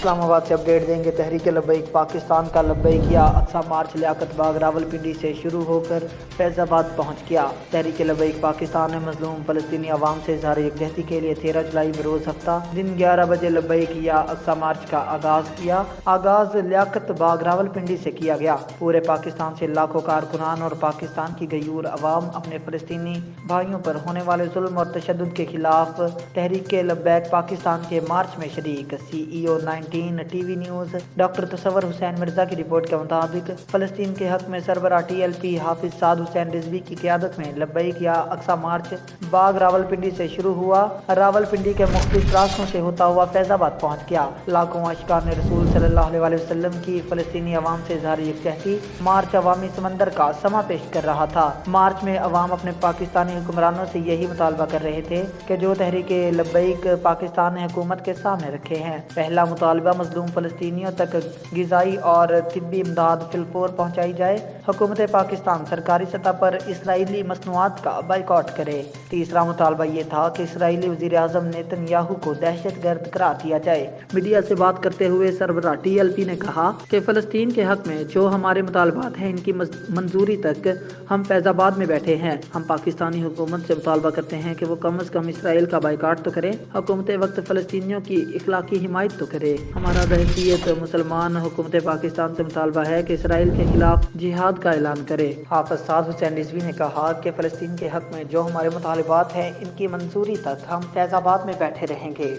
اسلام آباد سے اپڈیٹ دیں گے۔ تحریک لبیک پاکستان کا لبیکیہ اقصی مارچ لیاقت باغ راولپنڈی سے شروع ہو کر فیض آباد پہنچ گیا۔ تحریک لبیک پاکستان نے مظلوم فلسطینی عوام سے اظہار یکجہتی کے لیے 13 جولائی بروز ہفتہ دن 11 بجے لبیکیہ اقصی مارچ کا آغاز کیا۔ آغاز لیاقت باغ راولپنڈی سے کیا گیا۔ پورے پاکستان سے لاکھوں کارکنان اور پاکستان کی غیور عوام اپنے فلسطینی بھائیوں پر ہونے والے ظلم اور تشدد کے خلاف تحریک لبیک پاکستان کے مارچ میں شریک۔ سی ای او 19 ٹی وی نیوز ڈاکٹر تصور حسین مرزا کی رپورٹ کے مطابق فلسطین کے حق میں سربراہ ٹی ایل پی حافظ سعد حسین رضوی کی قیادت میں لبیک یا اقصی مارچ باغ راولپنڈی سے شروع ہوا۔ راولپنڈی کے مختلف راستوں سے ہوتا ہوا فیض آباد پہنچ گیا۔ لاکھوں اشکان رسول صلی اللہ علیہ وسلم کی فلسطینی عوام سے اظہار یکجہتی مارچ عوامی سمندر کا سما پیش کر رہا تھا۔ مارچ میں عوام اپنے پاکستانی حکمرانوں سے یہی مطالبہ کر رہے تھے کہ جو تحریک لبیک پاکستان نے حکومت کے سامنے رکھے ہیں۔ پہلا مطالبہ مظلوم فلسطینیوں تک غذائی اور طبی امداد فی الفور پہنچائی جائے۔ حکومت پاکستان سرکاری سطح پر اسرائیلی مصنوعات کا بائیکاٹ کرے۔ تیسرا مطالبہ یہ تھا کہ اسرائیلی وزیر اعظم نیتن یاہو کو دہشت گرد قرار دیا جائے۔ میڈیا سے بات کرتے ہوئے سربراہ ٹی ایل پی نے کہا کہ فلسطین کے حق میں جو ہمارے مطالبات ہیں ان کی منظوری تک ہم فیض آباد میں بیٹھے ہیں۔ ہم پاکستانی حکومت سے مطالبہ کرتے ہیں کہ وہ کم از کم اسرائیل کا بائیکاٹ تو کرے، حکومت وقت فلسطینیوں کی اخلاقی حمایت تو کرے۔ ہمارا بحیثیت مسلمان حکومت پاکستان سے مطالبہ ہے کہ اسرائیل کے خلاف جہاد کا اعلان کرے۔ حافظ سعد حسین رضوی نے کہا کہ فلسطین کے حق میں جو ہمارے مطالبات ہیں ان کی منظوری تک ہم فیض آباد میں بیٹھے رہیں گے۔